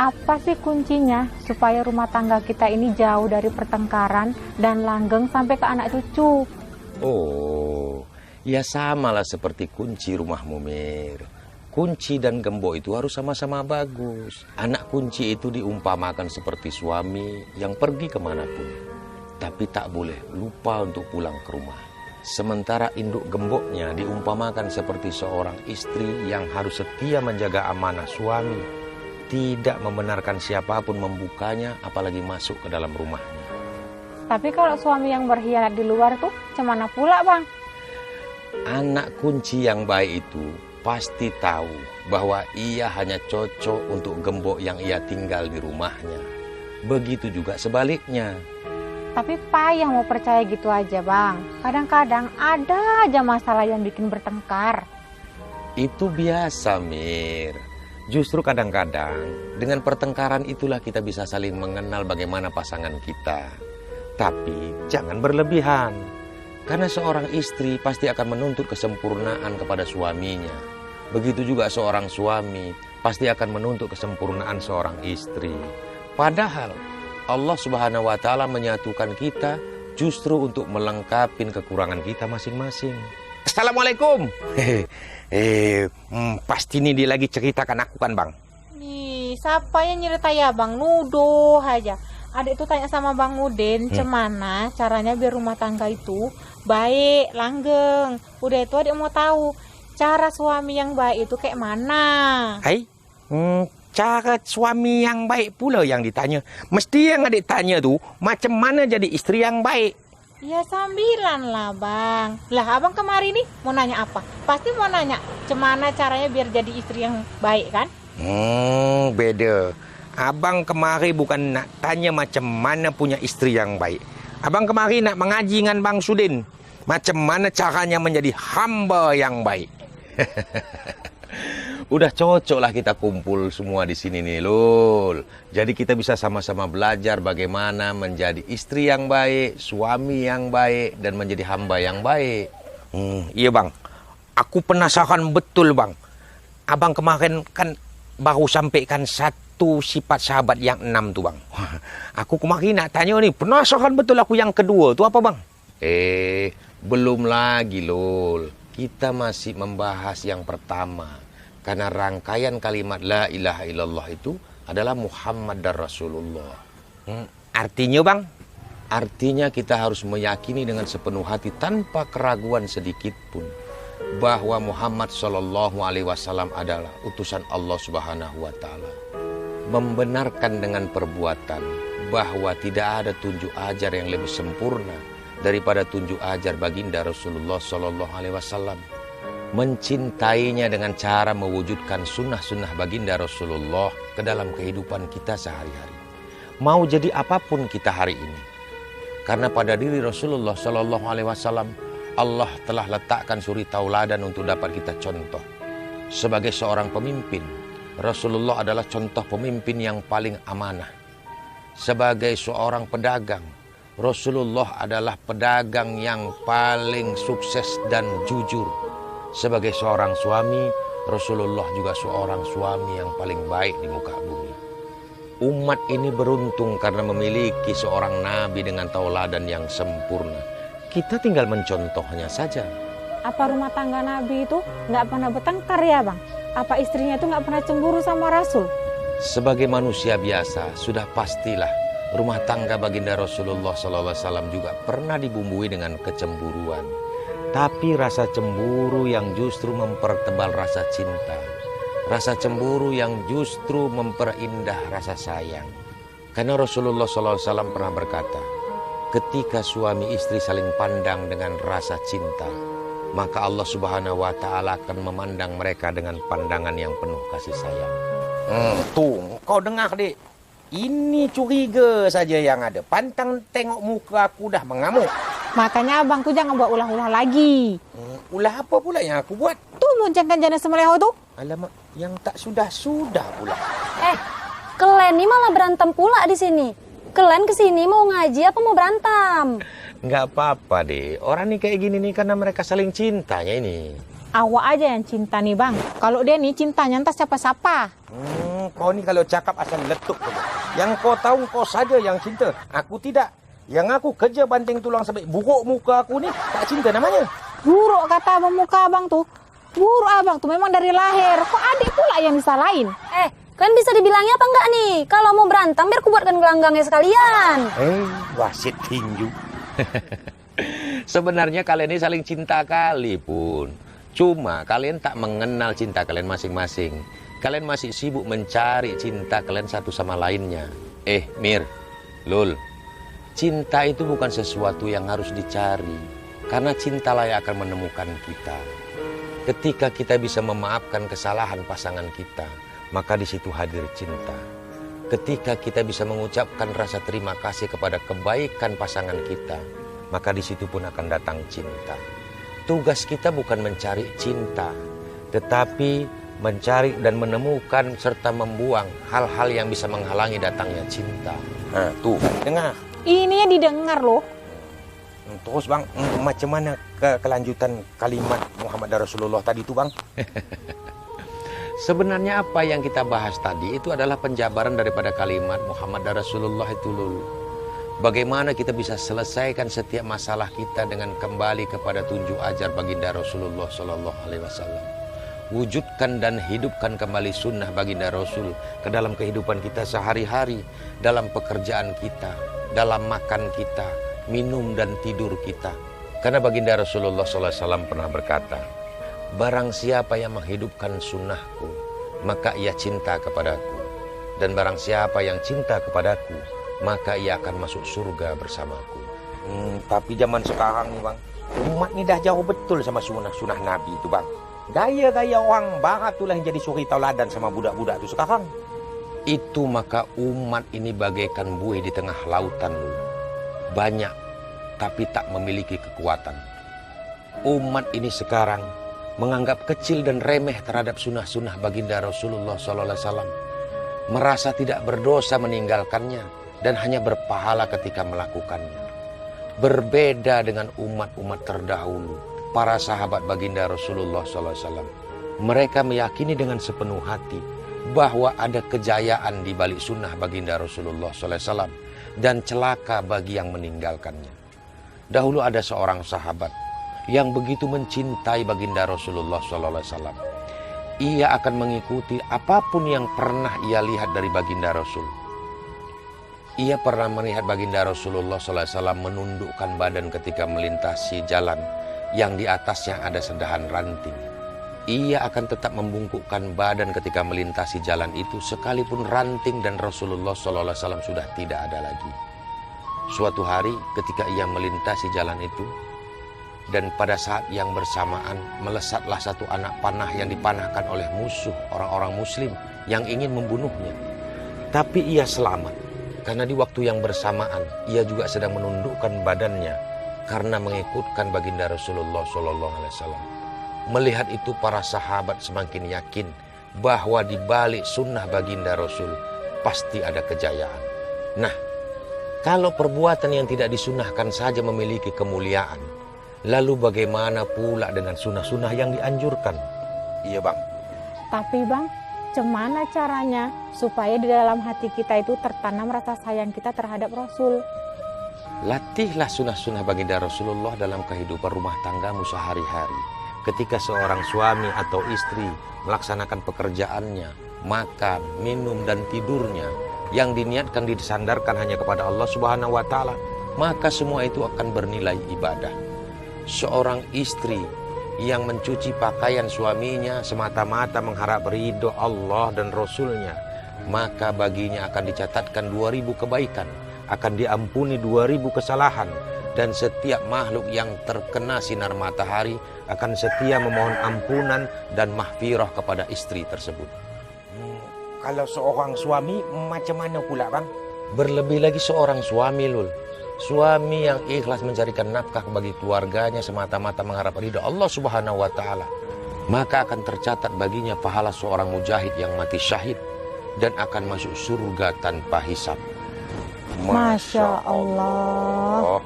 Apa sih kuncinya supaya rumah tangga kita ini jauh dari pertengkaran dan langgeng sampai ke anak cucu? Oh, ya samalah seperti kunci rumahmu, Mir. Kunci dan gembok itu harus sama-sama bagus. Anak kunci itu diumpamakan seperti suami yang pergi kemanapun, tapi tak boleh lupa untuk pulang ke rumah. Sementara induk gemboknya diumpamakan seperti seorang istri yang harus setia menjaga amanah suami, tidak membenarkan siapapun membukanya, apalagi masuk ke dalam rumahnya. Tapi kalau suami yang berkhianat di luar tuh, cemana pula bang? Anak kunci yang baik itu pasti tahu bahwa ia hanya cocok untuk gembok yang ia tinggal di rumahnya. Begitu juga sebaliknya. Tapi payah mau percaya gitu aja bang. Kadang-kadang ada aja masalah yang bikin bertengkar. Itu biasa, Mir. Justru kadang-kadang dengan pertengkaran itulah kita bisa saling mengenal bagaimana pasangan kita. Tapi jangan berlebihan. Karena seorang istri pasti akan menuntut kesempurnaan kepada suaminya. Begitu juga seorang suami pasti akan menuntut kesempurnaan seorang istri. Padahal Allah Subhanahu wa Ta'ala menyatukan kita justru untuk melengkapi kekurangan kita masing-masing. Assalamualaikum. Pasti ini dia lagi ceritakan aku kan, Bang? Nih, siapa yang nyerita ya bang? Nuduh aja. Adik tuh tanya sama Bang Udin, cemana caranya biar rumah tangga itu baik, langgeng. Udah itu adik mau tahu cara suami yang baik itu kayak mana. Hai, cara suami yang baik pula yang ditanya. Mesti yang adik tanya tuh, macam mana jadi istri yang baik? Ya sambilan lah bang. Lah abang kemari nih mau nanya apa? Pasti mau nanya cemana caranya biar jadi istri yang baik kan? Beda. Abang kemari bukan nak tanya macam mana punya istri yang baik. Abang kemari nak mengaji dengan Bang Sudin. Macam mana caranya menjadi hamba yang baik. Udah cocok lah kita kumpul semua di sini nih, Lul. Jadi kita bisa sama-sama belajar bagaimana menjadi istri yang baik, suami yang baik, dan menjadi hamba yang baik. Iya bang, aku penasaran betul bang. Abang kemarin kan baru sampaikan satu sifat sahabat yang 6 tuh bang. Aku kemarin nak tanya nih, penasaran betul aku yang kedua tuh apa bang? Belum lagi Lul. Kita masih membahas yang pertama. Karena rangkaian kalimat la ilaha illallah itu adalah Muhammad dan Rasulullah. Artinya bang? Artinya kita harus meyakini dengan sepenuh hati tanpa keraguan sedikit pun bahwa Muhammad SAW adalah utusan Allah Subhanahu wa Ta'ala. Membenarkan dengan perbuatan bahwa tidak ada tunjuk ajar yang lebih sempurna daripada tunjuk ajar baginda Rasulullah SAW. Mencintainya dengan cara mewujudkan sunnah-sunnah baginda Rasulullah ke dalam kehidupan kita sehari-hari. Mau jadi apapun kita hari ini. Karena pada diri Rasulullah SAW, Allah telah letakkan suri tauladan untuk dapat kita contoh. Sebagai seorang pemimpin, Rasulullah adalah contoh pemimpin yang paling amanah. Sebagai seorang pedagang, Rasulullah adalah pedagang yang paling sukses dan jujur. Sebagai seorang suami, Rasulullah juga seorang suami yang paling baik di muka bumi. Umat ini beruntung karena memiliki seorang nabi dengan tauladan yang sempurna. Kita tinggal mencontohnya saja. Apa rumah tangga Nabi itu nggak pernah bertengkar ya bang? Apa istrinya itu nggak pernah cemburu sama Rasul? Sebagai manusia biasa, sudah pastilah rumah tangga baginda Rasulullah SAW juga pernah dibumbui dengan kecemburuan. Tapi rasa cemburu yang justru mempertebal rasa cinta. Rasa cemburu yang justru memperindah rasa sayang. Karena Rasulullah SAW pernah berkata, ketika suami istri saling pandang dengan rasa cinta, maka Allah Subhanahu wa Ta'ala akan memandang mereka dengan pandangan yang penuh kasih sayang. Tuh, kau dengar dek. Ini curiga saja yang ada. Pantang tengok muka aku dah mengamuk. Makanya abang tuh jangan buat ulah-ulah lagi. Ulah apa pula yang aku buat? Tuh loncengkan jana semeleho tuh. Alamak, yang tak sudah-sudah pula. Kalian ini malah berantem pula di sini. Kalian kesini mau ngaji apa mau berantem? Nggak apa-apa deh. Orang nih kayak gini nih karena mereka saling cintanya ini. Awak aja yang cinta nih bang. Kalau dia nih cintanya entah siapa-siapa. kau ni kalau cakap asal letup saja. Yang kau tahu kau saja yang cinta, aku tidak. Yang aku kerja banting tulang sampai buruk muka aku ni, tak cinta namanya. Buruk kata abang muka abang tuh. Buruk abang tuh memang dari lahir. Kok adik pula yang disalahin? Kalian bisa dibilangnya apa enggak nih? Kalau mau berantem biar ku buatkan gelanggangnya sekalian. Wasit tinju. Sebenarnya kalian ini saling cinta kali pun. Cuma kalian tak mengenal cinta kalian masing-masing. Kalian masih sibuk mencari cinta kalian satu sama lainnya. Mir, Lul, cinta itu bukan sesuatu yang harus dicari. Karena cintalah yang akan menemukan kita. Ketika kita bisa memaafkan kesalahan pasangan kita, maka di situ hadir cinta. Ketika kita bisa mengucapkan rasa terima kasih kepada kebaikan pasangan kita, maka di situ pun akan datang cinta. Tugas kita bukan mencari cinta, tetapi mencari dan menemukan serta membuang hal-hal yang bisa menghalangi datangnya cinta. Nah, tuh, dengar. Ini ya didengar loh. Terus bang, macam mana kelanjutan kalimat Muhammad Rasulullah tadi itu bang? Sebenarnya apa yang kita bahas tadi itu adalah penjabaran daripada kalimat Muhammad Rasulullah itu Lul. Bagaimana kita bisa selesaikan setiap masalah kita dengan kembali kepada tunjuk ajar baginda Rasulullah Sallallahu Alaihi Wasallam. Wujudkan dan hidupkan kembali sunnah baginda Rasul ke dalam kehidupan kita sehari-hari, dalam pekerjaan kita, dalam makan kita, minum dan tidur kita. Karena baginda Rasulullah Sallallahu Alaihi Wasallam pernah berkata, barang siapa yang menghidupkan sunnahku, maka ia cinta kepadaku. Dan barang siapa yang cinta kepadaku, maka ia akan masuk surga bersamaku. Tapi zaman sekarang nih bang, umat ini dah jauh betul sama sunnah Nabi itu bang. Gaya-gaya orang barat itulah yang jadi suri tauladan sama budak-budak itu sekarang. Itu maka umat ini bagaikan buih di tengah lautan. Banyak, tapi tak memiliki kekuatan. Umat ini sekarang menganggap kecil dan remeh terhadap sunnah-sunnah baginda Rasulullah SAW. Merasa tidak berdosa meninggalkannya dan hanya berpahala ketika melakukannya. Berbeda dengan umat-umat terdahulu, para sahabat baginda Rasulullah SAW. Mereka meyakini dengan sepenuh hati bahwa ada kejayaan di balik sunnah baginda Rasulullah SAW dan celaka bagi yang meninggalkannya. Dahulu ada seorang sahabat yang begitu mencintai baginda Rasulullah SAW. Ia akan mengikuti apapun yang pernah ia lihat dari baginda Rasul. Ia pernah melihat baginda Rasulullah SAW menundukkan badan ketika melintasi jalan yang di atasnya ada sedahan ranting. Ia akan tetap membungkukkan badan ketika melintasi jalan itu sekalipun ranting dan Rasulullah SAW sudah tidak ada lagi. Suatu hari ketika ia melintasi jalan itu, dan pada saat yang bersamaan melesatlah satu anak panah yang dipanahkan oleh musuh orang-orang muslim yang ingin membunuhnya. Tapi ia selamat. Karena di waktu yang bersamaan ia juga sedang menundukkan badannya karena mengikutkan baginda Rasulullah SAW. Melihat itu para sahabat semakin yakin bahwa di balik sunnah baginda Rasul pasti ada kejayaan. Nah, kalau perbuatan yang tidak disunnahkan saja memiliki kemuliaan, lalu bagaimana pula dengan sunnah-sunnah yang dianjurkan? Iya bang. Tapi bang, gimana caranya supaya di dalam hati kita itu tertanam rasa sayang kita terhadap Rasul? Latihlah sunnah-sunnah baginda Rasulullah dalam kehidupan rumah tanggamu sehari-hari. Ketika seorang suami atau istri melaksanakan pekerjaannya, makan, minum, dan tidurnya yang diniatkan disandarkan hanya kepada Allah Subhanahu wa Ta'ala, maka semua itu akan bernilai ibadah. Seorang istri yang mencuci pakaian suaminya semata-mata mengharap ridho Allah dan Rasulnya, maka baginya akan dicatatkan 2000 kebaikan, akan diampuni 2000 kesalahan, dan setiap makhluk yang terkena sinar matahari akan setia memohon ampunan dan mahfirah kepada istri tersebut. Kalau seorang suami macam mana pula bang? Berlebih lagi seorang suami Lul. Suami yang ikhlas mencarikan nafkah bagi keluarganya semata-mata mengharap ridha Allah Subhanahu wa Ta'ala, maka akan tercatat baginya pahala seorang mujahid yang mati syahid dan akan masuk surga tanpa hisab. Masya Allah.